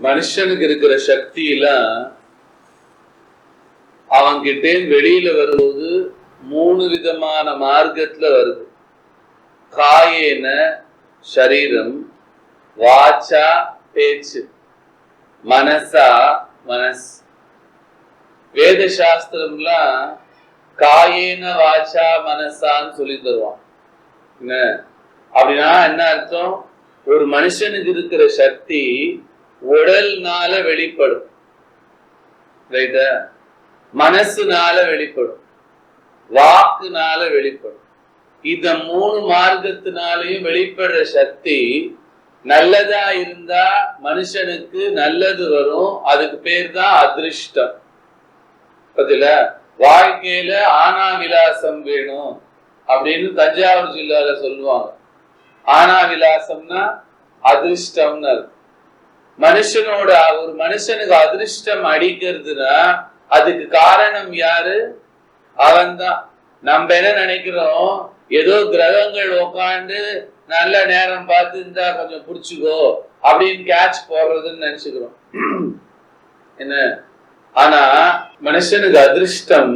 மனுஷனுக்கு இருக்கிற சக்தி எல்லாம் அவன்கிட்ட வெளியில வரும்போது 3 விதமான மார்க்கத்துல வருது. காயேன சரீரம், வாச்சா பேச்சு, மனசா மனஸ். வேத சாஸ்திரம்லாம் காயேன வாச்சா மனசான்னு சொல்லி தருவான். அப்படின்னா என்ன அர்த்தம்? ஒரு மனுஷனுக்கு இருக்கிற சக்தி உடல்னால வெளிப்படும், ரைட்டா? மனசுனால வெளிப்படும், வாக்குனால வெளிப்படும். இந்த 3 மார்க்கத்தினாலையும் வெளிப்படுற சக்தி நல்லதா இருந்தா மனுஷனுக்கு நல்லது வரும். அதுக்கு பேர் தான் அதிர்ஷ்டம். பதில வாழ்க்கையில ஆனா விலாசம் வேணும் அப்படின்னு தஞ்சாவூர் ஜில்லால சொல்லுவாங்க. ஆனா விலாசம்னா அதிர்ஷ்டம்னு. மனுஷனோட ஒரு மனுஷனுக்கு அதிர்ஷ்டம் அடிக்கிறதுனா அதுக்கு காரணம் யாரு? அவன்தான். நம்ம என்ன நினைக்கிறோம், ஏதோ கிரகங்கள் உட்காந்து நல்ல நேரம் பார்த்து இருந்தா கொஞ்சம் புடிச்சுக்கோ அப்படின்னு கேட்ச் போடுறதுன்னு நினைச்சுக்கிறோம். என்ன? ஆனா மனுஷனுக்கு அதிர்ஷ்டம்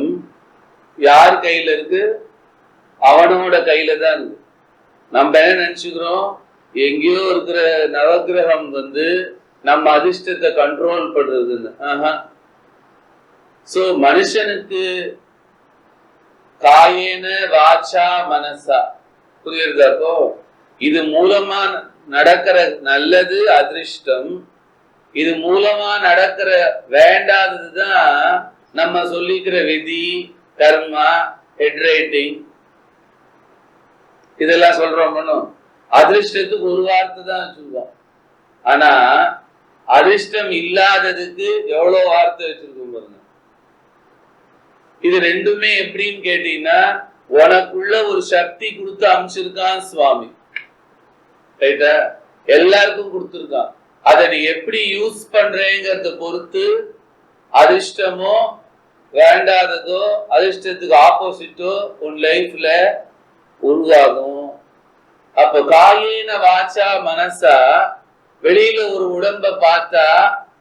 யார் கையில இருக்கு? அவனோட கையில தான் இருக்கு. நம்ம என்ன நினைச்சுக்கிறோம், எங்கேயோ இருக்கிற நவகிரகம் நம்ம அதிர்ஷ்டத்தை கண்ட்ரோல் பண்றதுன்னு. சோ மனுஷனுக்கு காயேன வாச்சா மனசா, புரியுறதாப்போ? இது மூலமா நடக்கிற நல்லது அதிர்ஷ்டம், இது மூலமா நடக்கிற வேண்டாததுதான் நம்ம சொல்லிக்கிற விதி, கர்மா, ஹெட் ரைட்டிங், இதெல்லாம் சொல்றோம். அதிர்ஷ்டத்துக்கு ஒரு வார்த்தை தான் சொல்லுவோம். ஆனா அதிர்ஷ்டம் இல்லாததுக்கு எவ்வளவு வார்த்தை வச்சிருக்கோம் பாருங்க. இது ரெண்டுமே எப்படின்னு கேட்டீங்கன்னா, உனக்குள்ள ஒரு சக்தி கொடுத்து அமைச்சிருக்கான் சுவாமி, ரைட்டா? எல்லாருக்கும் கொடுத்துருக்கான். அதை நீ எப்படி யூஸ் பண்றேங்கிறத பொறுத்து அதிர்ஷ்டமோ வேண்டாததோ அதிர்ஷ்டத்துக்கு ஆப்போசிட்டோ உன் லைஃப்ல உருவாகும். அப்ப காயேன வாச்சா மனசா, வெளியில ஒரு உடம்ப பார்த்தா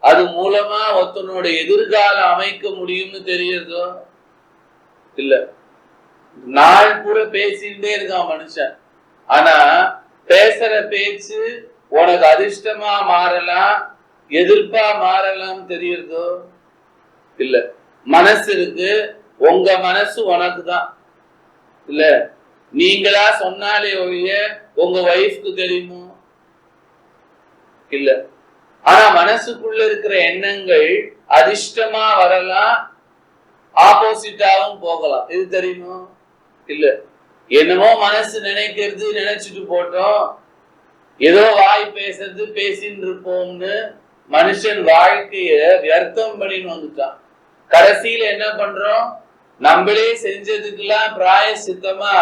அது மூலமா ஒருத்தனோட எதிர்காலம் அமைக்க முடியும்னு தெரியுதோ இல்ல? நாள் பூரா பேசிட்டே இருக்கான் மனுஷன். ஆனா பேசுற பேச்சு உனக்கு அதிர்ஷ்டமா மாறலாம், எதிர்ப்பா மாறலாம் தெரியுதோ இல்ல? மனசு இருக்கு, உங்க மனசு உனக்கு தான் இல்ல? நீங்களா சொன்னாலே ஒழிய உங்க வைஃப்க்கு தெரியுமோ இல்ல? ஆனா மனசுக்குள்ள இருக்கிற எண்ணங்கள் அதிர்ஷ்டமா வரலாம், ஆப்போசிட்டாவும் போகலாம். இது தெரியுமோ இல்ல? என்னமோ மனசு நினைக்கிறது நினைச்சிட்டு போட்டோம், ஏதோ வாய் பேசுறது பேசின்னு இருப்போம்னு மனுஷன் வாழ்க்கைய வியர்த்தம் பண்ணின்னு வந்துட்டான். கடைசியில என்ன பண்றோம்? நம்மளே செஞ்சதுக்கெல்லாம் பிராயசித்தமா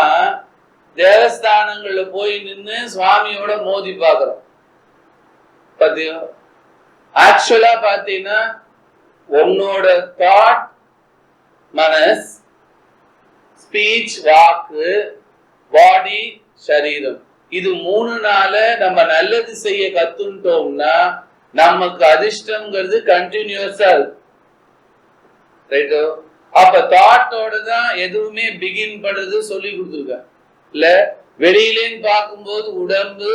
தேவஸ்தானங்கள்ல போய் நின்று சுவாமியோட மோதி பாக்குறோம். பாத்தியோ? ஆக்சுவலா பாத்தீங்கன்னா உன்னோட தாட், மனஸ், ஸ்பீச், வாக்கு, பாடி, சரீரம், இது 3 நாள நம்ம நல்லது செய்ய கத்துட்டோம்னா நமக்கு அதிர்ஷ்டம்ங்கிறது கண்டினியூஸா இருக்கு, ரைட்டோ? அப்ப தாட்டோட தான் எதுவுமே பிகின் பண்ணுறது சொல்லி கொடுத்துருக்க இல்ல? வெளியிலேன்னு பார்க்கும்போது உடம்பு,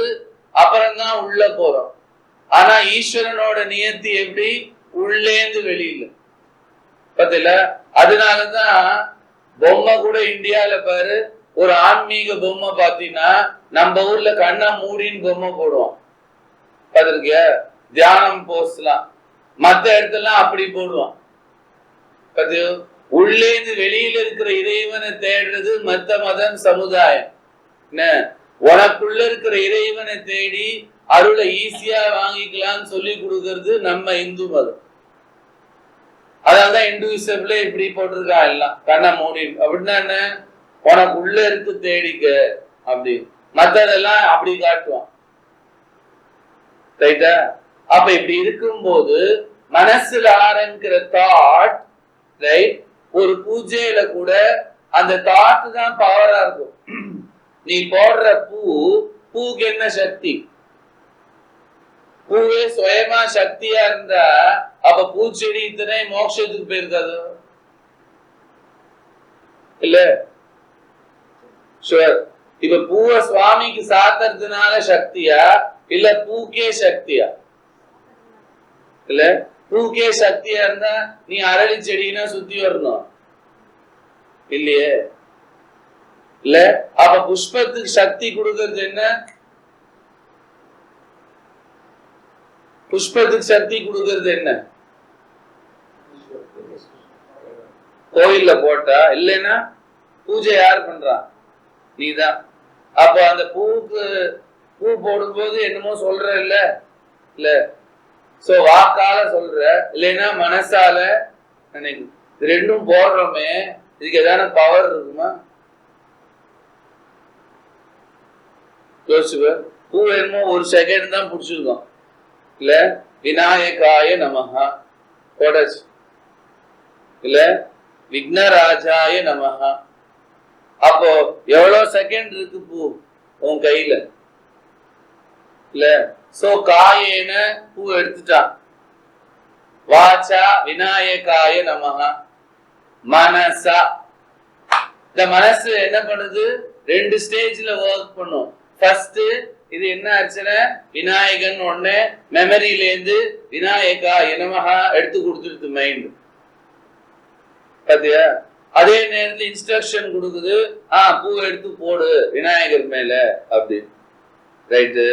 அப்புறம் தான் உள்ள போறோம். ஆனா ஈஸ்வரனோட நியத்தி எப்படி? உள்ளேந்து வெளியில. பத்தில அதனாலதான் பொம்மை கூட இந்தியால பாரு, ஒரு ஆன்மீக பொம்மை பாத்தீங்கன்னா நம்ம ஊர்ல கண்ணா மூடின்னு பொம்மை போடுவோம், பாத்திருக்கிய? தியானம் போஸ்லாம் மத்த இடத்துல அப்படி போடுவான். பாத்தியோ? உள்ளேந்து வெளியில இருக்கிற இறைவனை தேடுறது மத்த மதம், சமுதாயம். உனக்குள்ள இருக்கிற இறைவனை தேடி அருளை ஈஸியா வாங்கிக்கலாம்னு சொல்லி கொடுக்கறது நம்ம இந்து மதம். அதனாலதான் இந்துவிசம்ல இப்படி போட்டிருக்கா எல்லாம், கண்ணை மூடி. அப்படின்னா என்ன? உனக்கு உள்ள இருக்கு தேடிக்க அப்படி. மத்ததெல்லாம் அப்படி காட்டுவான், ரைட்டா? அப்ப இப்படி இருக்கும்போது மனசுல ஆரம்பிக்கிற தாட், ரைட்? ஒரு பூஜையில கூட அந்த தாட் தான் பவரா இருக்கும். நீ போடுற பூக்கு என்ன சக்தி? பூவே சுயமா சக்தியா இருந்தா அப்ப பூச்செடி இத்தனை மோட்சத்துக்கு போயிருக்காது இல்ல? இப்ப பூவை சுவாமிக்கு சாத்துறதுனால சக்தியா இல்ல பூக்கே சக்தியா? இல்ல, பூக்கே சக்தியா இருந்தா நீ அரளி செடினா சுத்தி வரணும் இல்லையே? இல்ல, அப்ப புஷ்பத்துக்கு சக்தி கொடுக்கிறது என்ன? புஷ்பத்துக்கு சக்தி கொடுக்கிறது என்ன? கோயில்ல போட்டா இல்லைன்னா பூஜை யார் பண்றா? நீதான். அப்ப அந்த பூவுக்கு பூ போடும்போது என்னமோ சொல்ற இல்ல? இல்ல, சோ வாக்கால சொல்ற இல்லைன்னா மனசால நினைக்கும். இது ரெண்டும் போடுறோமே, இதுக்கு ஏதான பவர் இருக்குமா? யோசிச்சு பூ என்னமோ ஒரு செகண்ட் தான் பிடிச்சிருக்கோம் இல்ல? விநாயகாய நமஹா போடாச்சு இல்ல? விக்னராஜாய நமஹா. அப்போ எவ்வளவு செகண்ட் இருக்கு பூ உன் கையில இல்ல? சோ காயேன பூ எடுத்துட்டான். வாச்சா விநாயகாய நமஹா. மனசா, இந்த மனசு என்ன பண்ணுது? ரெண்டு ஸ்டேஜ்ல ஒர்க் பண்ணும். ஃபர்ஸ்ட் இது என்ன அர்ச்சனை? விநாயகன் ஒண்ணு மெமரியில இருந்து விநாயகா நமஹா எடுத்து கொடுத்துருது மைண்ட். பாத்தியா? அதே நேரத்தில் இன்ஸ்ட்ரக்ஷன் கொடுக்குது, பூ எடுத்து போடு விநாயகர் மேல அப்படி. ரைட்டு.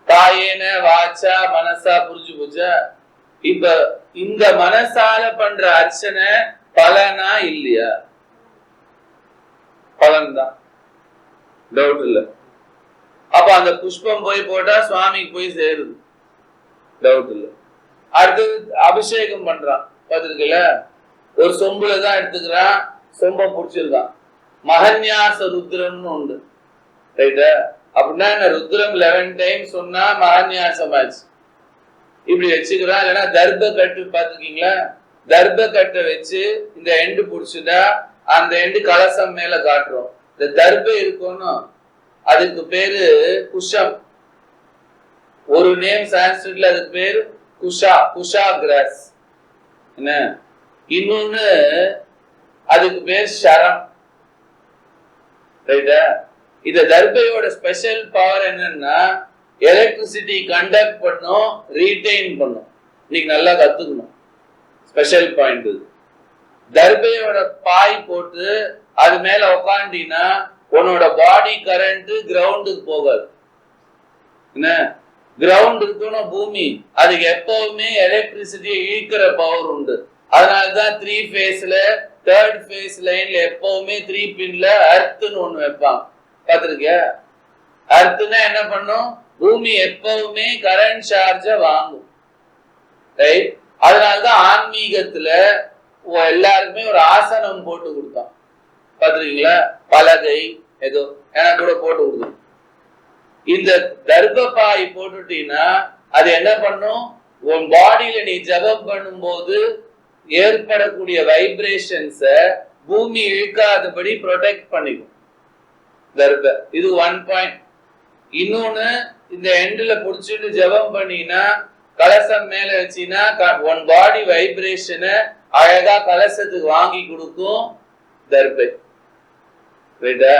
காயேன வாச்சா மனசா, புரிஞ்சு போச்சா? இப்ப இந்த மனசால பண்ற அர்ச்சனை பலனா இல்லையா? பலன் தான், டவுட் இல்ல. அப்ப அந்த புஷ்பம் போய் போட்டா சுவாமிக்கு போய் சேருது, டவுட் இல்ல. அடுத்தது அபிஷேகம் பண்றான், பாத்துருக்கல? ஒரு சொம்புலதான் எடுத்துக்கிறான், சொம்ப புடிச்சிருக்கான். மகன்யாச ருத்ரம்னு உண்டு, ரைட்டா? அப்படின்னா என்ன? ருத்ரம் 11 டைம் சொன்னா மகன்யாசம் ஆச்சு. இப்படி வச்சுக்கிறான். இல்லைன்னா தர்ப கட்டு பாத்துருக்கீங்களா? தர்ப கட்டை வச்சு இந்த எண்டு புடிச்சுட்டா அந்த எண்டு கலசம் மேல காட்டுறோம். இந்த தர்ப இருக்கணும், அதுக்கு பேரு குஷம். ஒரு நேம் சான்ஸ்கிரிட்ல அதுக்கு பேரு குஷா, குஷா கிராஸ். என்ன? இன்னொன்னு அதுக்கு பேர் ஷரம், ரைட்டா? இந்த தர்பையோட ஸ்பெஷல் பவர் என்னன்னா எலக்ட்ரிசிட்டி கண்டக்ட் பண்ணும், ரீடைன் பண்ணும். இன்னைக்கு நல்லா கத்துக்கணும், ஸ்பெஷல் பாயிண்ட் இது. தர்பையோட பாய் போட்டு அது மேல உக்காண்டினா உன்னோட பாடி கரண்ட் கிரவுண்டுக்கு போகாது. என்ன? கிரவுண்ட் இருக்கணும் பூமி, அதுக்கு எப்பவுமே எலக்ட்ரிசிட்டியை இழுக்கிற பவர் உண்டு. அதனாலதான் 3 ஃபேஸ்ல 3rd ஃபேஸ் லைன்ல எப்பவுமே 3 பின்ல அர்த்னு ஒண்ணு வைப்பாங்க, பாத்திருக்கியா? அர்த்னா என்ன பண்ணும்? பூமி எப்பவுமே கரண்ட் சார்ஜ வாங்கும், ரைட்? அதனாலதான் ஆன்மீகத்துல எல்லாருக்குமே ஒரு ஆசனம் போட்டு கொடுத்தான், பாத்துருக்கீங்களா? பலகை ஏதோ எனக்கு கூட போட்டு கொடுக்கும். இந்த தர்பபாய் போட்டுட்டீங்கன்னா அது என்ன பண்ணும்? உன் பாடியில நீ ஜபம் பண்ணும் போது ஏற்படக்கூடிய வைப்ரேஷன்ஸ பூமி இழுக்காதபடி ப்ரொடெக்ட் பண்ணிக்கும் தர்ப. இது 1 பாயிண்ட். இன்னொன்னு, இந்த எண்ட்ல புடிச்சிட்டு ஜபம் பண்ணினா கலசம் மேல வச்சினா உன் பாடி வைப்ரேஷனை அழகா கலசத்துக்கு வாங்கி கொடுக்கும் தர்பை, ரைட்டா?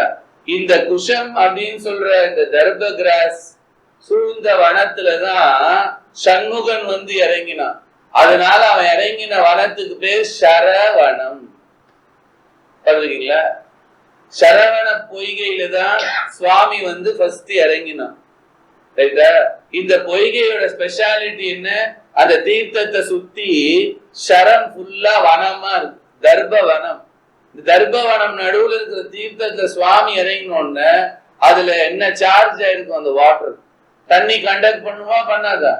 இந்த குஷம் அப்படின்னு சொல்ற இந்த தர்ப கிராஸ் சூழ்ந்த வனத்துலதான் சண்முகன் வந்து இறங்கினான். அதனால அவன் இறங்கின வனத்துக்கு பேர் சரவணம், பாத்துருக்கீங்களா? சரவண பொய்கையில தான் சுவாமி வந்து ஃபர்ஸ்ட் இறங்கினான், ரைட்டா? இந்த பொய்கையோட ஸ்பெஷாலிட்டி என்ன? அந்த தீர்த்தத்தை சுத்தி சரம் ஃபுல்லா வனமா இருக்கு, தர்ப வனம். இந்த தர்பவனம் நடுவுல இருக்கிற தீர்த்தத்துல சுவாமி இறங்கினோன்னு அதுல என்ன சார்ஜ் ஆயிருக்கும்? அந்த வாட்டர் தண்ணி கண்டக்ட் பண்ணுமா பண்ணாதா?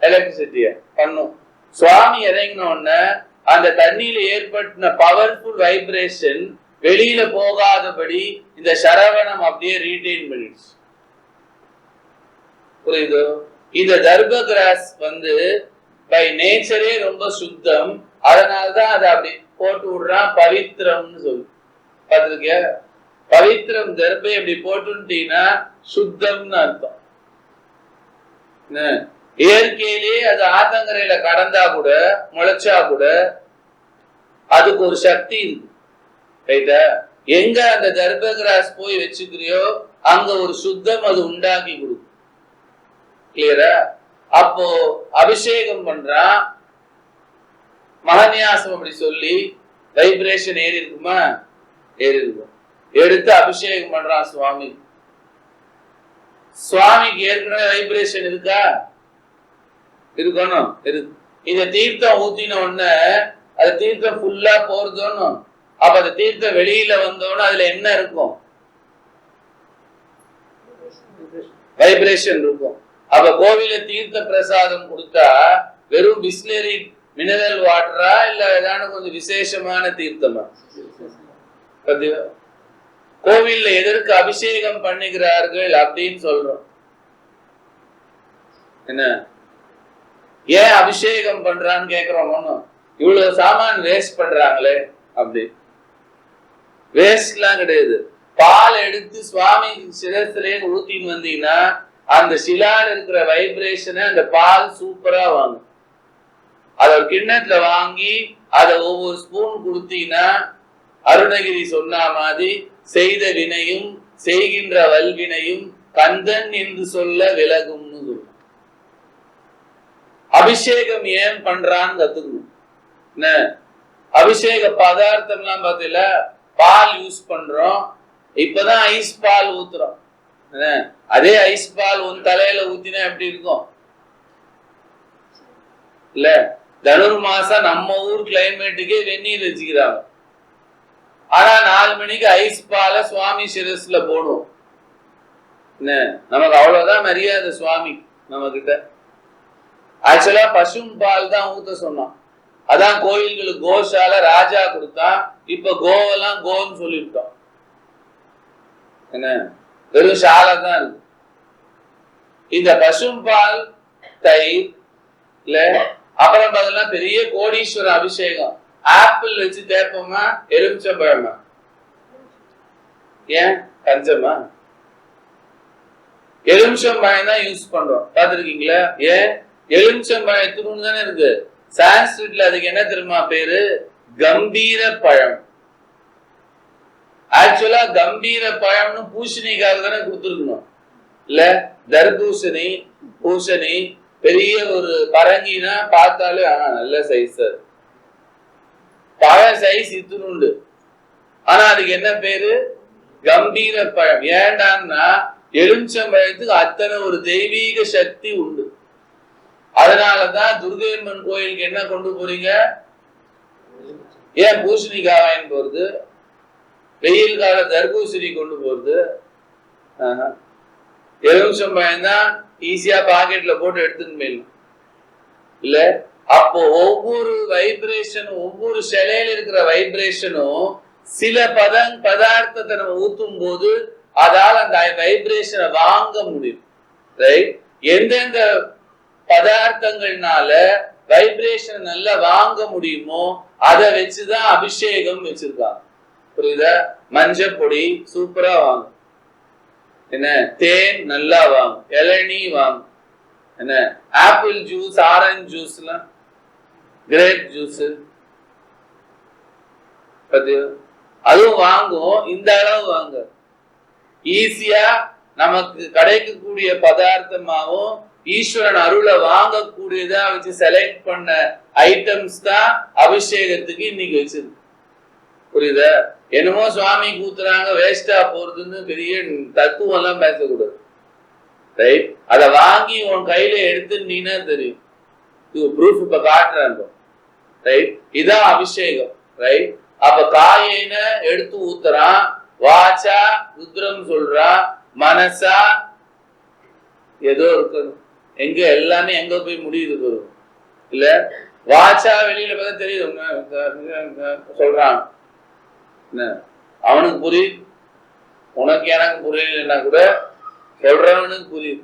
எலக்ட்ரிசிட்டிய பண்ணும். சுவாமி இறங்கினோன்னு அந்த தண்ணியில ஏற்பட்ட பவர்ஃபுல் வைப்ரேஷன் வெளியில போகாதபடி இந்த சரவணம் அப்படியே ரீடைன் பண்ணிடுச்சு, புரியுதோ? இந்த தர்ப கிராஸ் வந்து பை நேச்சரே ரொம்ப சுத்தம். அதனாலதான் அதை அப்படி போட்டு விடுறான், பவித்திரம்னு சொல்லு, பாத்துருக்கிய? பவித்திரம் தர்பை அப்படி போட்டுட்டீங்கன்னா சுத்தம்னு அர்த்தம். இயற்கையிலேயே அது ஆத்தங்கரையில கடந்தா கூட முளைச்சா கூட அதுக்கு ஒரு சக்தி இருக்கு. ரைட்டா? எங்க அந்த கர்ப்ப கிராஸ் போய் வச்சுக்கிறியோ அங்க ஒரு சுத்தம் அது உண்டாக்கி கொடுக்கும். கிளியரா? அப்போ அபிஷேகம் பண்றான், மகன்யாசம் அப்படி சொல்லி வைப்ரேஷன் ஏறி இருக்குமா? ஏறி இருக்கும். எடுத்து அபிஷேகம் பண்றான் சுவாமி. சுவாமிக்கு ஏற்கனவே வைப்ரேஷன் இருக்கா? இருக்கணும், இருக்கு. இந்த தீர்த்தம் ஊத்தின உடனே அது தீர்த்தம் ஃபுல்லா போறதோன்னு, அப்ப அந்த தீர்த்தம் வெளியில வந்தோன்னு அதுல என்ன இருக்கும்? வைப்ரேஷன் இருக்கும். அப்ப கோவில தீர்த்த பிரசாதம் கொடுத்தா வெறும் பிஸ்லரி மினரல் வாட்டரா இல்ல ஏதாவது கொஞ்சம் விசேஷமான தீர்த்தமா? கோவில்ல எதற்கு அபிஷேகம் பண்ணுகிறார்கள் அப்படின்னு சொல்றோம். என்ன ஏன் அபிஷேகம் பண்றான்னு கேக்குறோம். ஒண்ணும் இவ்வளவு சாமான் வேஸ்ட் பண்றாங்களே அப்படி வேஸ்ட் எல்லாம் கிடையாது. பால் எடுத்து சுவாமி சிரத்திலே ஊத்தின்னு வந்தீங்கன்னா அந்த சிலால இருக்கிற வைப்ரேஷனை அந்த பால் சூப்பரா வாங்கும். அத ஒரு கிண்ணத்துல வாங்கி அத ஒவ்வொரு ஸ்பூன் கொடுத்தீங்கன்னா அருணகிரி சொன்ன மாதிரி செய்த வினையும் செய்கின்ற வல்வினையும் கந்தன் என்று சொல்ல விலகும்னு சொல்லும். அபிஷேகம் ஏன் பண்றான்னு கத்துக்கணும். என்ன அபிஷேக பதார்த்தம் எல்லாம் பார்த்தீங்களா? பால் யூஸ் பண்றோம், இப்பதான் ஐஸ் பால் ஊத்துறோம். அதே ஐஸ் பால் உன் தலையில ஊத்தினா எப்படி இருக்கும்? இல்ல தனுர் மாசம் நம்ம ஊர் கிளைமேட்டுக்கே வெந்நீர் வச்சுக்கிறாங்க. ஆனா 4 மணிக்கு ஐஸ் பால சுவாமி சிரஸ்ல போடுவோம். என்ன நமக்கு அவ்வளவுதான் மரியாதை சுவாமி நம்ம கிட்ட. ஆக்சுவலா பசும் பால் தான் ஊத்த சொன்னோம். அதான் கோயில்களுக்கு கோஷால ராஜா கொடுத்தா, இப்ப கோவெல்லாம் கோன்னு சொல்லிவிட்டோம். என்ன வெறும் சாலை தான் இருக்கு. இந்த பசும் பால் தயிர் இல்ல அப்புறம் பார்த்தா பெரிய கோடீஸ்வர அபிஷேகம். ஆப்பிள் வச்சு தேப்போமா எலுமிச்சம்பழமா? ஏன் கஞ்சமா? எலுமிச்சம்பழம் தான் யூஸ் பண்றோம். பாத்துருக்கீங்களா? ஏன் எலுமிச்சம்பழம் தானே இருக்கு. சான்ஸ்கிரிட்ல அதுக்கு என்ன தெரியுமா பேரு? கம்பீர பழம். ஆக்சுவலா கம்பீர பழம்னு பூசணிக்காக தானே கொடுத்துருக்கணும். இல்ல தர்பூசணி பூசணி பெரிய ஒரு பரங்கினா பார்த்தாலே நல்ல சைஸ். பழ சைஸ் இத்துணுண்டு. ஆனா அதுக்கு என்ன பேரு? கம்பீர பழம். ஏண்டான்னா எலுமிச்சம்பழத்துக்கு அத்தனை ஒரு தெய்வீக சக்தி உண்டு. அதனாலதான் துர்கையம்மன் கோயிலுக்கு என்ன கொண்டு போறீங்க? ஏன் பூசணிக்காய் வாங்கி போறது? வெயில் கால தர்பூசணி கொண்டு போறது. எலுமிச்சம்பழம் தான் ஈஸியா பாக்கெட்ல போட்டு எடுத்துன்னு போயிடலாம். இல்ல அப்போ ஒவ்வொரு வைப்ரேஷனும், ஒவ்வொரு சிலையில இருக்கிற வைப்ரேஷனும் சில பதார்த்தத்தை நம்ம ஊத்தும் போது அதால அந்த வைப்ரேஷனை வாங்க முடியும். ரைட்? எந்தெந்த பதார்த்தங்கள்னால வைப்ரேஷன் நல்லா வாங்க முடியுமோ அதை வச்சுதான் அபிஷேகம் வச்சிருக்காங்க. புரியுதா? மஞ்சள் பொடி சூப்பரா வாங்கும். என்ன தேன் நல்லா வாங்கும், இளநீ வாங்கும். என்ன ஆப்பிள் ஜூஸ், ஆரஞ்சு ஜூஸ்லாம், கிரேப் ஜூஸ் அதுவும் வாங்கும். இந்த அளவு வாங்க ஈஸியா நமக்கு கிடைக்கக்கூடிய பதார்த்தமாவும் ஈஸ்வரன் அருளை வாங்கக்கூடியதா வச்சு செலக்ட் பண்ண ஐட்டம்ஸ் தான் அபிஷேகத்துக்கு இன்னைக்கு வச்சிருக்கு. புரியுதா? என்னமோ சுவாமி கூத்துறாங்க வேஸ்டா போறதுன்னு பெரிய தத்துவம் எல்லாம் பேசக்கூடாது. ரைட்? அத வாங்கி உன் கையில எடுத்து நீனா தெரியும். இது ப்ரூஃப் இப்ப காட்டுறாங்க. ரைட்? இதான் அபிஷேகம். ரைட்? அப்ப காயின எடுத்து ஊத்துறான், வாச்சா ருத்ரம் சொல்றான், மனசா ஏதோ இருக்கணும். எங்க எல்லாமே எங்க போய் முடியுது இல்ல? வாச்சா வெளியில பார்த்தா தெரியுது சொல்றான். அவனுக்கு புரியுது, உனக்கு எனக்கு புரியலன்னா கூட சொல்றவனுக்கு புரியுது.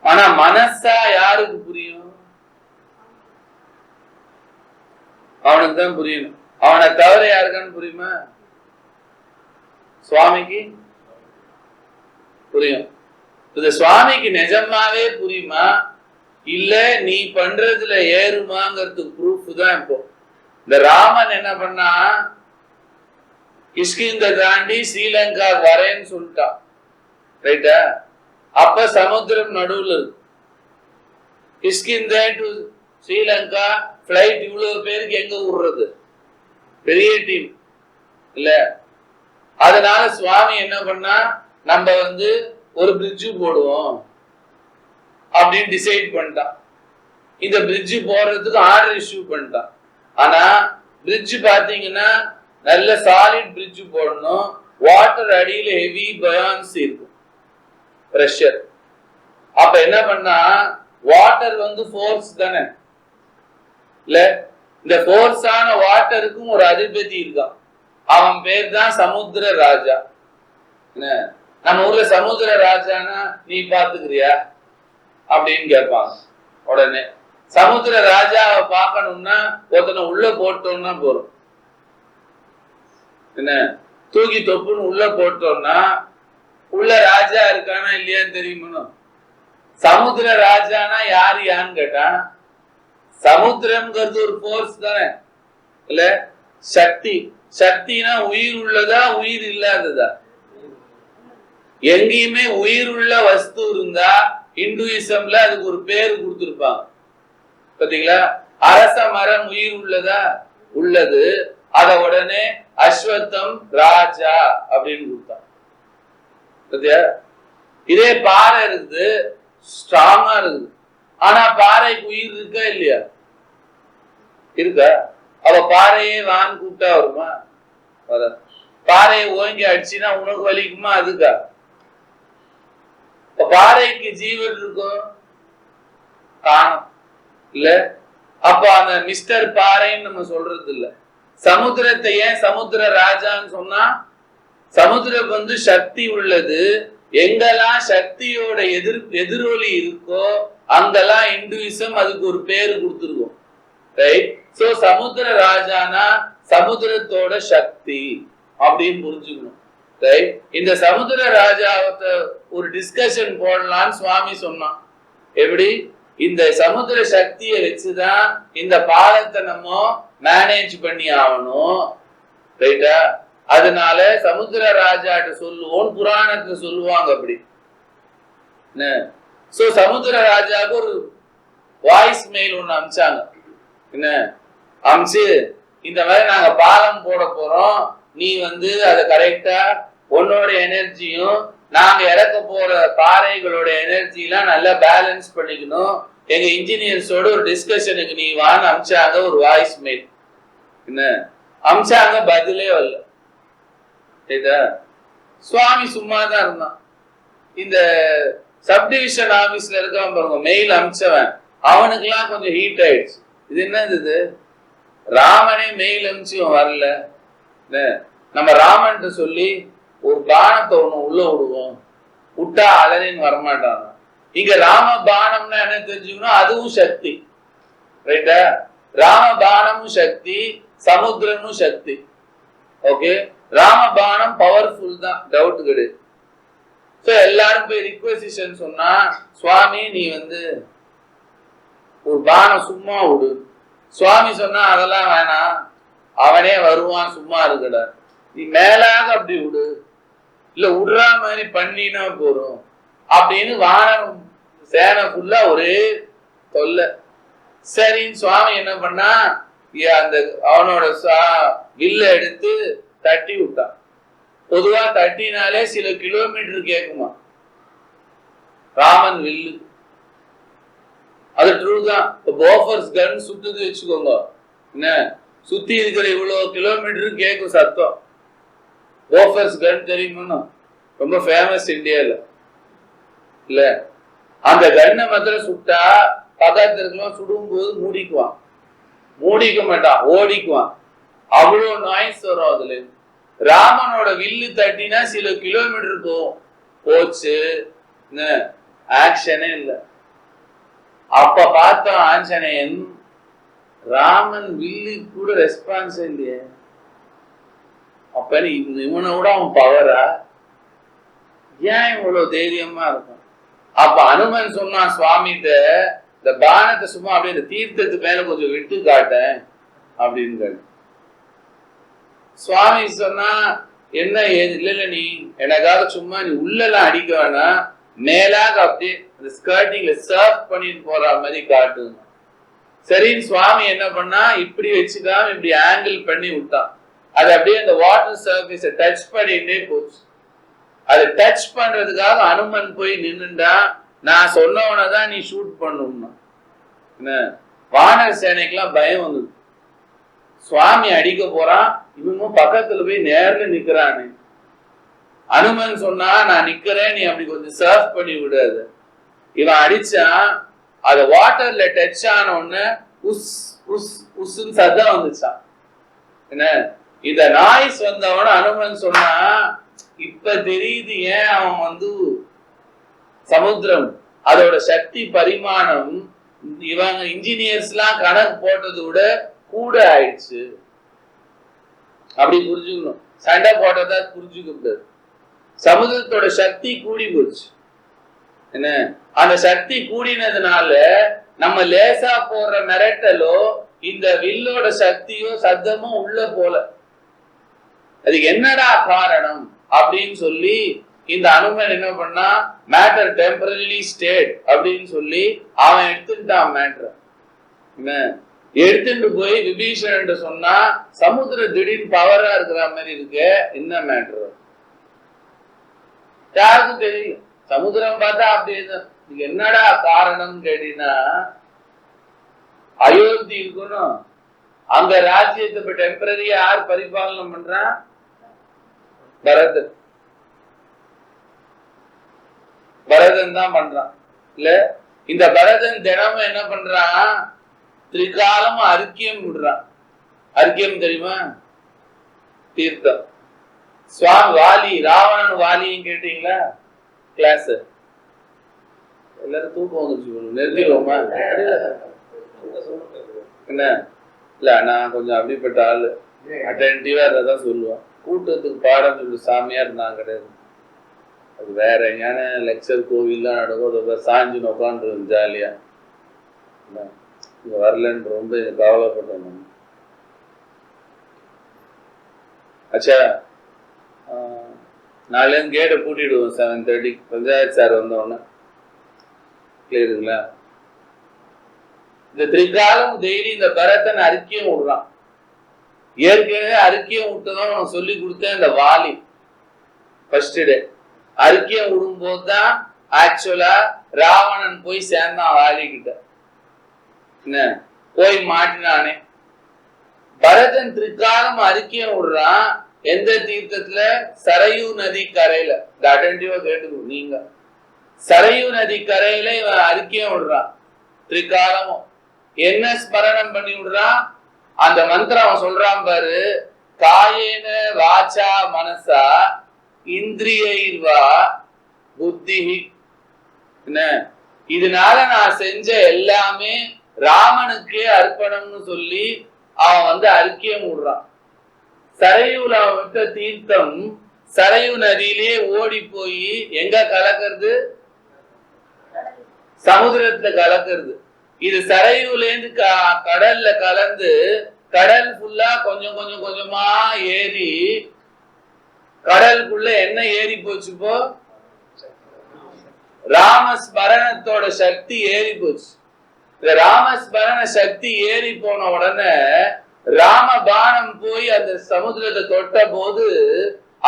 ஆனா மனசா யாருக்கு புரியும்? அவனுக்கு தான் புரியணும். அவனை தவிர யாருக்கான்னு புரியுமா? சுவாமிக்கு புரியும். இது சுவாமிக்கு நிஜமாவே புரியுமா? இல்ல நீ பண்றதுல ஏறுமாங்கிறதுக்கு ப்ரூஃப் தான் இப்போ. இந்த ராமன் என்ன பண்ணா, கிஷ்கிந்த தாண்டி ஸ்ரீலங்கா வரேன்னு சொல்லிட்டான். ரைட்டா? அப்ப சமுத்திரம் நடுவுல இருக்கு. கிஷ்கிந்த டு ஸ்ரீலங்கா பிளைட் இவ்வளவு பேருக்கு எங்க விடுறது? பெரிய டீம் இல்ல. அதனால சுவாமி என்ன பண்ணா, நம்ம ஒரு பிரிட்ஜ் போடுவோம் அப்படின்னு டிசைட் பண்ணிட்டான். இந்த பிரிட்ஜ் போடுறதுக்கு ஆர்டர் இஷ்யூ பண்ணிட்டான். ஆனா பிரிட்ஜ் பாத்தீங்கன்னா நல்ல சாலிட் பிரிட்ஜ் போடணும். வாட்டர் அடியில ஹெவி பயான்ஸ் இருக்கும், பிரஷர். அப்ப என்ன பண்ணா, வாட்டர் ஃபோர்ஸ் தானே இல்ல. இந்த ஃபோர்ஸான வாட்டருக்கும் ஒரு அதிபதி இருக்கான். அவன் பேர் தான் சமுத்திர ராஜா. நம்ம ஊர்ல சமுத்திர ராஜானா நீ பாத்துக்கிறியா அப்படின்னு கேட்பாங்க. உடனே சமுத்திர ராஜாவை பார்க்கணும்னா ஒருத்தனை உள்ள போட்டோம்னா போறோம். என்ன தூக்கி தொப்புன்னு உள்ள போட்டோம்னா உள்ள ராஜா இருக்கானா இல்லையான்னு தெரியுமா? சமுத்திர ராஜானா யான்னு கேட்டா, சமுத்திரம்ங்கிறது ஒரு போர்ஸ் தானே இல்ல, சக்தி. சக்தினா உயிர் உள்ளதா உயிர் இல்லாததா? எங்கேயுமே உயிர் உள்ள வஸ்து இருந்தா இந்துயிசம்ல அதுக்கு ஒரு பேரு கொடுத்திருப்பாங்க பாத்தீங்களா? அரச மரம் உயிர் உள்ளதா? உள்ளது. அத உடனே அஸ்வத்தம் ராஜா அப்படின்னு கொடுத்தான். இதே பாறை இருக்குது, ஸ்ட்ராங்கா இருக்குது. ஆனா பாறைக்கு உயிர் இருக்கா இல்லையா? இருக்கா? அவ பாறையே வான் கூப்பிட்டா வருமா? வர. பாறையை ஓங்கி அடிச்சுன்னா உனக்கு வலிக்குமா? அதுக்கா? பாறைக்கு ஜீவன் இருக்கும் காணும் இல்ல. அப்ப அந்த மிஸ்டர் பாறைன்னு நம்ம சொல்றது இல்ல. சமுத்திரத்தை ஏன் சமுத்திர ராஜான்னு சொன்னா, சமுத்திரம் சக்தி உள்ளது. எங்கெல்லாம் சக்தியோட எதிரொலி இருக்கோ அங்கெல்லாம் இந்துயிசம் அதுக்கு ஒரு பேரு கொடுத்துருக்கோம். ரைட்? சோ சமுத்திர ராஜானா சமுத்திரத்தோட சக்தி அப்படின்னு புரிஞ்சுக்கணும். ரைட்? இந்த சமுத்திர ராஜாவத்தை ஒரு டிஸ்கஷன் போடலான்னு சுவாமி சொன்னான். எப்படி? இந்த சமுத்திர சக்தியை வச்சுதான் இந்த பாலத்தை நம்ம மேனேஜ் பண்ணி ஆகணும். ரைட்டா? அதனால சமுத்திர ராஜாட்ட சொல்லுவோம், புராணத்துல சொல்லுவாங்க. அப்படி சோ சமுத்திர ராஜாவுக்கு ஒரு வாய்ஸ் மெயில் ஒண்ணு அமிச்சாங்க. என்ன அமிச்சு, இந்த மாதிரி நாங்க பாலம் போட போறோம், நீ அதை கரெக்டா உன்னோட எனர்ஜியும் நாங்க இறக்க போற பாறைகளோட எனர்ஜி எல்லாம் நல்லா பேலன்ஸ் பண்ணிக்கணும். எங்க இன்ஜினியர்ஸோட ஒரு டிஸ்கஷனுக்கு நீ வான்னு அமிச்சாங்க. ஒரு வாய்ஸ் மெயில் என்ன அமிச்சாங்க, பதிலே வரல. சுவாமி சும்மா தான் இருந்தான். இந்த சப்டிவிஷன் ஆபீஸ்ல இருக்கான் பாருங்க, மெயில் அமிச்சவன், அவனுக்கு எல்லாம் கொஞ்சம் ஹீட் ஆயிடுச்சு. இது என்னது? ராமனே மெயில் அமிச்சு வரல. நம்ம ராமன் சொல்லி ஒரு பானத்தை ஒண்ணு உள்ள விடுவோம், விட்டா அலறின்னு வரமாட்டான். இங்க ராம பானம்னா என்ன தெரிஞ்சுக்கணும்? அதுவும் சக்தி. ரைட்டா? ராம பானமும் சக்தி, சமுத்திரமும் சக்தி. ஓகே, ராமபானம் பவர்ஃபுல் தான், டவுட் கிடையாது. எல்லாரும் போய் ரிக்வெசிஷன் சொன்னா, சுவாமி நீ ஒரு பானம் சும்மா விடு. சுவாமி சொன்னா அதெல்லாம் வேணாம், அவனே வருவான், சும்மா இருக்கட, நீ மேலாக அப்படி விடு, இல்ல விடுற மாதிரி பண்ணினா போறோம் அப்படின்னு வானம் சேனை ஃபுல்லா ஒரே தொல்லை. சரின்னு சுவாமி என்ன பண்ணா, அந்த அவனோட வில்ல எடுத்து தட்டி விட்டான். பொதுவா தட்டினாலே சில கிலோமீட்டர் கேட்குமா ராமன் வில்லு. அது ட்ரூ தான். போஃபர்ஸ் கன் சுத்துது வச்சுக்கோங்க, என்ன சுத்தி இருக்கிற இவ்வளவு கிலோமீட்டர் கேட்கும் சத்தம். போஃபர்ஸ் கன் தெரியுமா? ரொம்ப ஃபேமஸ் இந்தியால இல்ல. அந்த கண்ணை மாத்திரம் சுட்டா பக்கத்துல இருக்கலாம், சுடும் போது மூடிக்குவான், மூடிக்க மாட்டான், ஓடிக்குவான். அவ்வளவு நாய்ஸ் வரும் அதுல. ராமனோட வில்லு தட்டினா சில கிலோமீட்டர் போகும். போச்சு, ஆக்ஷனே இல்ல. அப்ப பார்த்தோம் ஆஞ்சநேயன், ராமன் வில்லு கூட ரெஸ்பான்ஸ் இல்லையே. அப்ப இவனை விட அவன் பவரா? ஏன் இவ்வளவு தைரியமா இருக்கும்? அப்ப அனுமன் சொன்னான் சுவாமிகிட்ட, இந்த பானத்தை சும்மா அப்படியே இந்த தீர்த்தத்து மேல கொஞ்சம் விட்டு காட்டேன் அப்படின்னு. சுவாமி சொன்னா என்ன ஏது இல்ல நீ எனக்காக சும்மா நீ உள்ளெல்லாம் அடிக்க வேணாம், மேலாக அப்படியே இந்த ஸ்கர்ட்டிங்ல சர்வ் பண்ணிட்டு போற மாதிரி காட்டு. சரின்னு சுவாமி என்ன பண்ணா இப்படி வச்சுக்காம இப்படி ஆங்கிள் பண்ணி விட்டான். அது அப்படியே அந்த வாட்டர் சர்ஃபேஸை டச் பண்ணிட்டே போச்சு. அதை டச் பண்றதுக்காக அனுமன் போய் நின்னுண்டா, நான் சொன்னவனதான் நீ ஷூட் பண்ணணும்னா. என்ன வானர் சேனைக்கெல்லாம் பயம் வந்தது. சுவாமி அடிக்க போறான், இவனும் பக்கத்துல போய் நேர்ல நிக்கிறானு. அனுமன் சொன்னா நான் நிக்கிறேன், நீ அப்படி கொஞ்சம் சர்வ் பண்ணி விடாது. இவன் அடிச்சான், அது வாட்டர்ல டச் ஆன உடனே உஸ் உஸ் உஸ்ன்னு சத்தம் வந்துச்சான். என்ன இந்த நாய்ஸ் வந்தவன அனுமன் சொன்னா, இப்ப தெரியுது ஏன் அவன் வந்து சமுத்திரம் அதோட சக்தி பரிமாணம் இவங்க இன்ஜினியர்ஸ் எல்லாம் கணக்கு போட்டதை விட கூட ஆயிடுச்சு. அப்படி புரிஞ்சுக்கணும். சண்டை போட்டதா புரிஞ்சுக்க கூடாது. சமுதிரத்தோட சக்தி கூடி போச்சு. என்ன அந்த சக்தி கூடினதுனால நம்ம லேசா போடுற மிரட்டலோ இந்த வில்லோட சக்தியோ சத்தமோ உள்ள போல. அதுக்கு என்னடா காரணம் அப்படின்னு சொல்லி இந்த அனுமன் என்ன பண்ணா, மேட்டர் டெம்பரரி ஸ்டேட் அப்படின்னு சொல்லி அவன் எடுத்துட்டான் மேட்டர். என்ன எடுத்துட்டு போய் விபீஷன் சொன்னா, சமுத்திர திடீர்னு பவரா இருக்கிற மாதிரி இருக்கு, என்ன மேட்டர் யாருக்கும் தெரியும். சமுத்திரம் பார்த்தா அப்படியே என்னடா காரணம் கேட்டீங்கன்னா, அயோத்தி இருக்கணும், அங்க ராஜ்யத்தை இப்ப டெம்பரரியா யார் பரிபாலனம் பண்றான்? பரதன். பரதன் தான் பண்றான். இல்ல இந்த பரதன் தினமும் என்ன பண்றான்? திரிகாலமும் அர்க்கியம் விடுறான். அர்க்கியம் தெரியுமா? தீர்த்தம். சுவாமி வாலி, ராவணன் வாலியும் கேட்டீங்களா? கிளாஸ் எல்லாரும் தூக்கம் வந்துருச்சு, நிறுத்திடுவோமா? என்ன இல்ல நான் கொஞ்சம் அப்படிப்பட்ட ஆளு, அட்டென்டிவா இருந்ததான் சொல்லுவேன். கூட்டத்துக்கு பாடம் சொல்லி சாமியா இருந்தாங்க கிடையாது. அது வேற எங்கேயான லெக்சர் கோவில்லாம் நடக்கும், சாஞ்சின்னு உட்காந்து ஜாலியா இங்க வரலன்னு ரொம்ப கவலைப்பட்டேன். அச்சா நாளைக்கு கேட்டை பூட்டிடுவோம் 7:30. பஞ்சாயத்து சார் வந்தோடனே கிளியருங்களா? இந்த திரிகாலம் டெய்லி இந்த பரதன் அறிக்கையும் விடுறான். ஏற்கனவே அறிக்கையும் விட்டதும் சொல்லி கொடுத்தேன். இந்த வாலி ஃபர்ஸ்ட் டே அறிக்கையும் விடும் போதுதான் ஆக்சுவலா ராவணன் போய் சேர்ந்தான் வாலி கிட்ட. என்ன போய் மாட்டினானே. பரதன் திரிகாலம் அறிக்கையும் விடுறான். எந்த தீர்த்தத்துல? சரையு நதி கரையில. அட்டென்டிவா கேட்டுக்கணும் நீங்க. சரையு நதி கரையில இவன் அறிக்கையும் விடுறான் திரிகாலமும். என்ன ஸ்மரணம் பண்ணி விடுறான்? அந்த மந்திரம் அவன் சொல்றான் பாரு, காயேன வாச்சா மனசா இந்திரியைர்வா புத்தி. என்ன இதனால நான் செஞ்ச எல்லாமே ராமனுக்கே அர்ப்பணம்னு சொல்லி அவன் வந்து அறிக்கையை விடுறான். சரையுல விட்ட தீர்த்தம் சரையு நதியிலே ஓடி போய் எங்க கலக்கிறது? சமுதிரத்துல கலக்கிறது. இது சரையுலேருந்து கடல்ல கலந்து கடல் ஃபுல்லா கொஞ்சம் கொஞ்சம் கொஞ்சமா ஏறி கடலுக்குள்ள என்ன ஏறி போச்சு? இப்போ ராமஸ்மரணத்தோட சக்தி ஏறி போச்சு. இந்த ராமஸ்மரண சக்தி ஏறி போன உடனே ராம பானம் போய் அந்த சமுதிரத்தை தொட்ட போது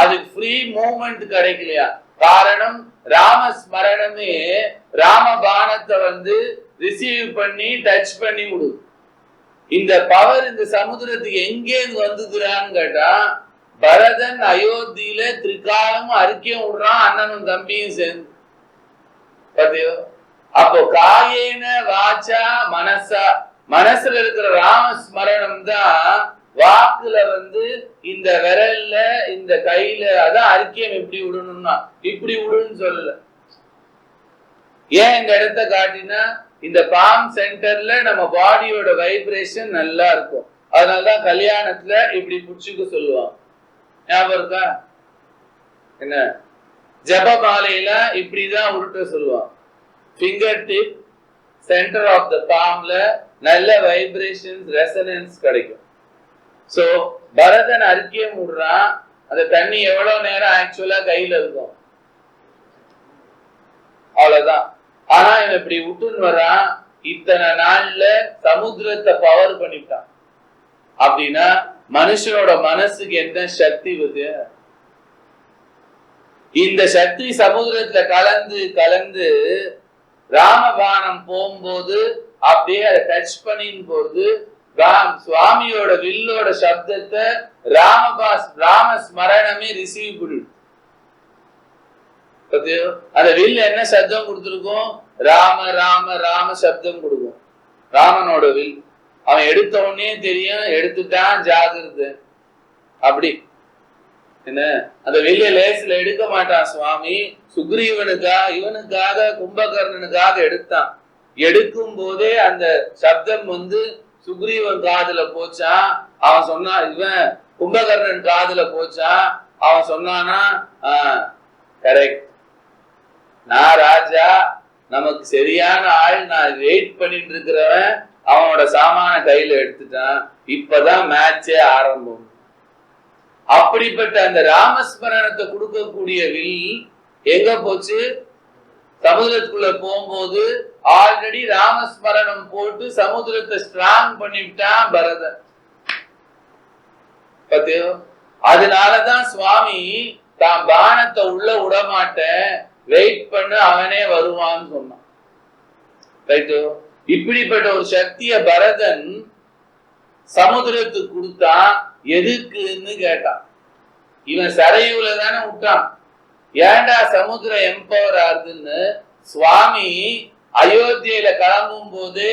அதுக்கு ஃப்ரீ மூவ்மெண்ட் கிடைக்கலையா? காரணம் ராமஸ்மரணமே ராம பானத்தை வந்து ரிசீவ் பண்ணி டச் பண்ணி விடு. இந்த பவர் இந்த சமுதிரத்துக்கு எங்கே வந்துக்கிறான்னு கேட்டா, பரதன் அயோத்தியில திரிகாலமும் அறிக்கையும் விடுறான், அண்ணனும் தம்பியும் சேர்ந்து. பாத்தியோ? அப்போ காயேன வாச்சா மனசா, மனசுல இருக்கிற ராமஸ்மரணம் தான் வாக்குல வந்து இந்த விரல்ல இந்த கையில. அதான் அறிக்கையம் எப்படி விடணும்னா இப்படி விடுன்னு சொல்லல. ஏன் இந்த இடத்த காட்டினா, இந்த பாம் சென்டர்ல நம்ம பாடியோட வைப்ரேஷன் நல்லா இருக்கும். அதனாலதான் கல்யாணத்துல இப்படி புடிச்சுக்க சொல்லுவாங்க. ஞாபகம் இருக்கா? என்ன ஜப மாலையில இப்படிதான் உருட்ட சொல்லுவான். Finger tip centre of the பாம்ல நல்ல வைப்ரேஷன்ஸ் ரெசனன்ஸ் கிடைக்கும். சோ பரதன் அர்க்கியம் விடுறான், அந்த தண்ணி எவ்வளவு நேரம் ஆக்சுவலா கையில இருக்கும், அவ்வளவுதான். ஆனா இவன் இப்படி விட்டுன்னு வரான், இத்தனை நாள்ல சமுத்திரத்தை பவர் பண்ணிட்டான். அப்படின்னா மனுஷனோட மனசுக்கு என்ன சக்தி வருது, இந்த சக்தி சமுதிரத்துல கலந்து கலந்து ராமபானம் போகும்போது அப்படியே அதை டச் பண்ணின் போது சுவாமியோட வில்லோட சப்தத்தை ராம ஸ்மரணமே ரிசீவ் பண்ணிடும். அந்த வில் என்ன சப்தம் கொடுத்திருக்கும், ராம ராம ராம சப்தம் கொடுக்கும். ராமனோட வில் அவன் எடுத்த உடனே தெரியும், எடுத்துட்டான் ஜாகிரத. அப்படி என்ன அந்த வில்ல லேசில எடுக்க மாட்டான் சுவாமி. இவனுக்காக கும்பகர்ணனுக்காக எடுத்தான். எடுக்கும் போதே அந்த சப்தம் சுக்ரீவன் காதுல போச்சான். அவன் சொன்னான், இவன் கும்பகர்ணன் காதுல போச்சான். அவன் சொன்னானா, கரெக்ட், நான் ராஜா, நமக்கு சரியான ஆள், நான் வெயிட் பண்ணிட்டு இருக்கிறவன் அவனோட சாமான கையில எடுத்துட்டான், இப்பதான் மேட்சே ஆரம்பம். அப்படிப்பட்ட அந்த ராமஸ்மரணத்தை கொடுக்கக்கூடிய வில் எங்க போச்சு, சமுதிரத்துக்குள்ள போகும்போது ஆல்ரெடி ராமஸ்மரணம் போட்டு சமுதிரத்தை ஸ்ட்ராங் பண்ணிவிட்டான் பரதன். அதனாலதான் சுவாமி தான் பானத்தை உள்ள விடமாட்டேன், வெயிட் பண்ண, அவனே வருவான்னு சொன்னான். ரைட்டு. இப்படிப்பட்ட ஒரு சக்திய பரதன் சமுதிரத்துக்கு கொடுத்தா எதுக்குன்னு கேட்டான். இவன் சரையூல தானே விட்டான், ஏண்டா சமுத்திரம் எம்பவர் ஆகுதுன்னு. சுவாமி அயோத்தியில கிளம்பும் போது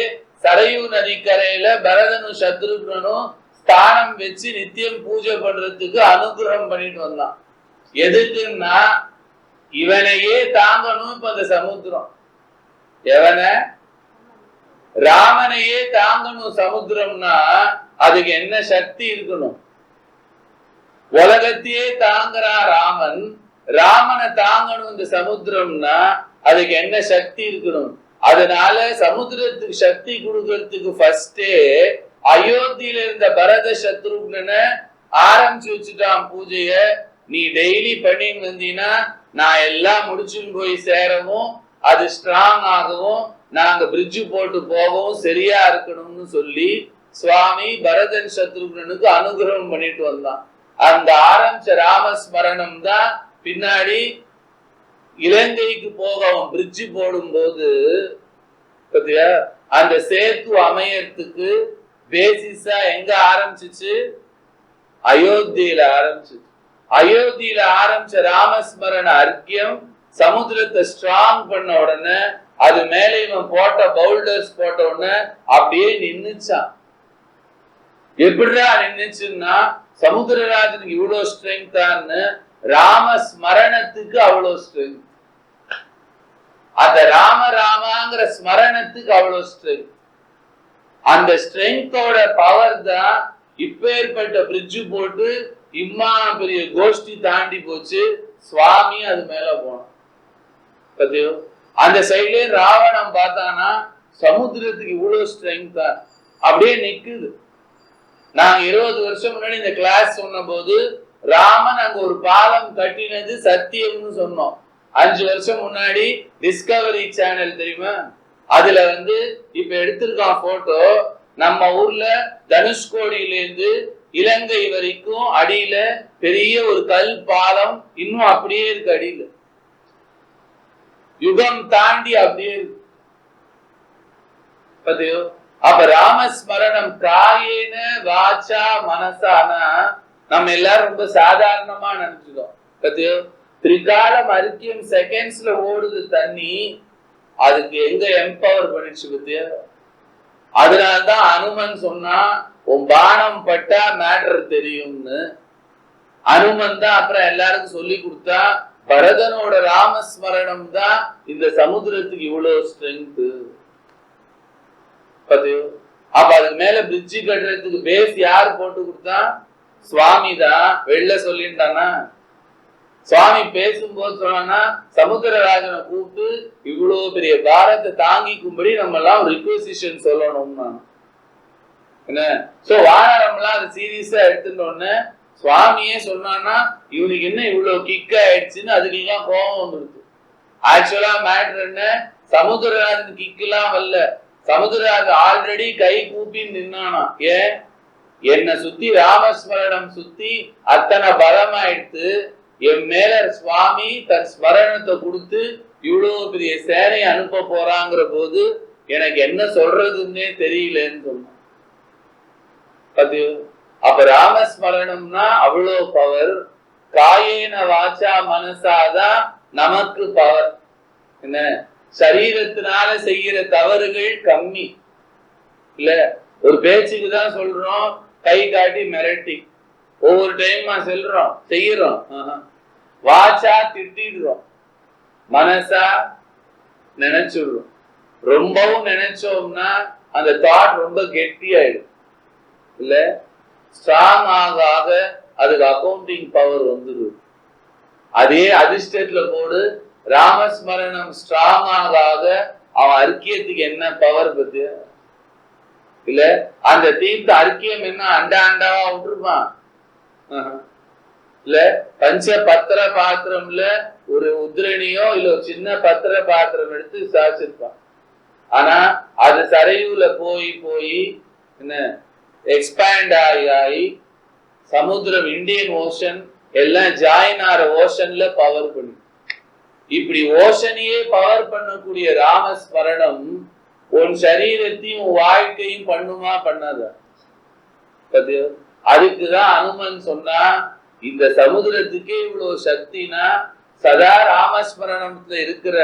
சரையூ நதிக்கரையில பரதனும் சத்ருகனும் ஸ்தானம் வச்சு நித்தியம் பூஜை பண்றதுக்கு அனுகிரகம் பண்ணிட்டு வந்தான். எதுக்குன்னா இவனையே தாங்கணும். இப்ப அந்த சமுத்திரம் எவன, ராமனையே தாங்கணும் சமுத்திரம்னா அதுக்கு என்ன சக்தி இருக்கணும், உலகத்தையே தாங்குறான் ராமன், ராமனை தாங்கணும் இந்த சமுத்திரம்னா அதுக்கு என்ன சக்தி இருக்கணும். அதனால சமுத்திரத்துக்கு சக்தி கொடுக்கறதுக்கு ஃபர்ஸ்டே அயோத்தியில இருந்த பரத சத்ருக்னனை ஆரம்பிச்சு வச்சுட்டான் பூஜைய. நீ டெய்லி பண்ணின்னு வந்தீங்கன்னா நான் எல்லாம் முடிச்சுன்னு போய் சேரவும், அது ஸ்ட்ராங் ஆகவும், நாங்க பிரிட்ஜ் போட்டு போகவும் சரியா இருக்கணும்னு சொல்லி சுவாமி பரதன் சத்ருக்னனுக்கு அனுகிரகம் பண்ணிட்டு வந்தான். அந்த ஆரம்பிச்ச ராமஸ்மரணம் தான் பின்னாடி இலங்கைக்கு போகவும் பிரிட்ஜ் போடும் போது அந்த சேத்து அமையறதுக்கு பேசிஸா எங்க ஆரம்பிச்சிச்சு, அயோத்தியில ஆரம்பிச்சிச்சு. அயோத்தியில ஆரம்பிச்ச ராமஸ்மரண அர்க்கியம் சமுத்திரத்தை ஸ்ட்ராங் பண்ண உடனே அது மேல இவன் போட்ட பவுல்டர்ஸ் போட்ட உடனே அப்படியே நின்னுச்சான். எப்படிடா நின்னுச்சுன்னா சமுத்திரராஜனுக்கு இவ்வளவு ஸ்ட்ரெங்தான்னு ராமஸ்மரணத்துக்கு அவ்வளவு ஸ்ட்ரெங்க், அந்த ராம ராமாங்கிற ஸ்மரணத்துக்கு அவ்வளவு ஸ்ட்ரெங்க். அந்த ஸ்ட்ரெங்கோட பவர் தான் இப்ப ஏற்பட்ட பிரிட்ஜ் போட்டு இம்மா பெரிய கோஷ்டி தாண்டி போச்சு. சுவாமி அது மேல போனோம். அந்த சைட்ல ராவணம் பார்த்தானா சமுத்திரத்துக்கு இவ்வளவு ஸ்ட்ரெங்க் தான் அப்படியே நிக்குது. நாங்க 20 வருஷம் முன்னாடி இந்த கிளாஸ் சொன்ன போது ராமன் அங்க ஒரு பாலம் கட்டினது சத்தியம்னு சொன்னோம். 5 வருஷம் முன்னாடி டிஸ்கவரி சேனல் தெரியுமா, அதுல இப்ப எடுத்திருக்கான் போட்டோ. நம்ம ஊர்ல தனுஷ்கோடியில இருந்து இலங்கை வரைக்கும் அடியில பெரிய ஒரு கல் பாலம் இன்னும் அப்படியே இருக்கு, அடியில யுகம் தாண்டி அப்படியே இருக்கு. அப்ப ராமஸ்மரணம் காயேன வாச்சா மனசானா நம்ம எல்லாரும் ரொம்ப சாதாரணமா நினைச்சுக்கோம். திரிகாலம் அரிக்கியம் செகண்ட்ஸ்ல ஓடுது தண்ணி, அதுக்கு எங்க எம்பவர் பண்ணிடுச்சு பத்தியா. அதனால்தான் அனுமன் சொன்னா உன் பானம் பட்டா மேட்டர் தெரியும்னு. அனுமன் தான் அப்புறம் எல்லாருக்கும் சொல்லி கொடுத்தா பரதனோட ராமஸ்மரணம் தான் இந்த சமுத்திரத்துக்கு இவ்வளவு ஸ்ட்ரென்த். அப்ப அதுக்கு மேல பிரிட்ஜ் கட்டுறதுக்கு பேஸ் யார் போட்டு கொடுத்தா, சுவாமி தான். வெளில சொல்லிட்டானா சுவாமி பேசும்போது சொன்னா சமுத்திரராஜனை கூப்பிட்டு இவ்வளவு பெரிய பாரத்தை தாங்கிக்கும்படி நம்ம எல்லாம் ரிக்வெசிஷன் சொல்லணும்னா என்ன. சோ வானரம்லாம் அது சீரியஸா எடுத்துட்டோன்னு சுவாமியே சொன்னான்னா இவனுக்கு என்ன இவ்வளவு கிக் ஆயிடுச்சுன்னு அதுக்கெல்லாம் கோபம் வந்துருது. ஆக்சுவலா மேட்ரு என்ன, சமுத்திரராஜன் கிக்கெல்லாம் வரல, சமுத்திரராஜன் ஆல்ரெடி கை கூப்பி நின்னானா. ஏன், என்னை சுத்தி ராமஸ்மரணம் சுத்தி அத்தனை பலமாயிடுத்து, என் மேல சுவாமி தன் ஸ்மரணத்தை கொடுத்து இவ்வளவு பெரிய சேனையை அனுப்ப போறாங்கிற போது எனக்கு என்ன சொல்றதுன்னே தெரியலன்னு சொன்னான். அப்ப ராமஸ்மரணம்னா அவ்வளவு பவர். காயேன வாச்சா மனசாதான் நமக்கு பவர். என்ன, சரீரத்தினால செய்யற தவறுகள் கம்மி இல்ல, ஒரு பேச்சுக்கு தான் சொல்றோம், கை காட்டி மிரட்டி ஒவ்வொரு டைம் செல்றோம் செய்யறோம். வாச்சா திட்டிடுறோம், மனசா நினைச்சுடுறோம். ரொம்பவும் நினைச்சோம்னா அந்த தாட் ரொம்ப கெட்டியாயிடும் இல்ல, ஸ்ட்ராங் ஆக ஆக அதுக்கு அக்கௌண்டிங் பவர் வந்துடும். அதே அதிர்ஷ்டத்துல போடு, ராமஸ்மரணம் ஸ்ட்ராங் ஆக ஆக அவன் அர்க்கியத்துக்கு என்ன பவர் பத்தி இல்ல. அந்த தீர்த்த அர்க்கியம் என்ன அண்டா அண்டாவா விட்டுருப்பான் இல்ல. பஞ்ச பத்திர பாத்திரம்ல ஒரு உத்ரணியோ இல்ல ஒரு சின்ன பத்திர பாத்திரம் எடுத்து சாச்சிருப்பான். ஆனா அது சரையூல போய் போய் என்ன எக்ஸ்பேண்ட் ஆகி ஆகி சமுத்திரம், இந்தியன் ஓஷன் எல்லாம் ஜாயின் ஆற ஓஷன்ல பவர் பண்ணி, இப்படி ஓஷனையே பவர் பண்ணக்கூடிய ராமஸ்மரணம் உன் சரீரத்தையும் உன் வாழ்க்கையும் பண்ணுமா பண்ணாத. அதுக்குதான் அனுமன் சொன்னா, இந்த சமுதிரத்துக்கே இவ்வளவு சக்தினா சதா ராமஸ்மரணத்துல இருக்கிற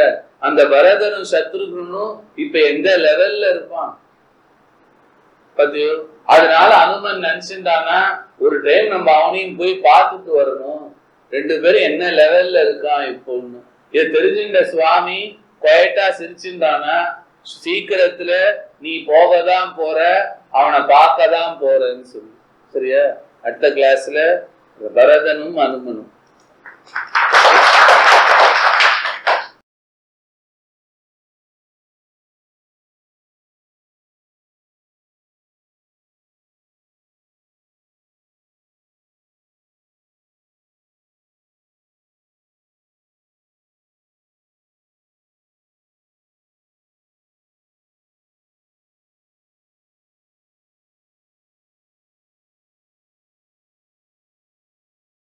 அந்த பரதனும் சத்ருகனும் இப்ப எந்த லெவல்ல இருப்பான் பத்தியோ. அதனால அனுமன் நினைச்சுட்டானா ஒரு டைம் நம்ம அவனையும் போய் பார்த்துட்டு வரணும், ரெண்டு பேரும் என்ன லெவல்ல இருக்கான் இப்போன்னு. இதை தெரிஞ்சுட்ட சுவாமி குவைட்டா சிரிச்சுட்டானா, சீக்கிரத்துல நீ போகதான் போற, அவனை பார்க்கதான் போறன்னு சொல்லு. சரியா? அடுத்த கிளாஸ்ல பரதனும் அனுமனும்.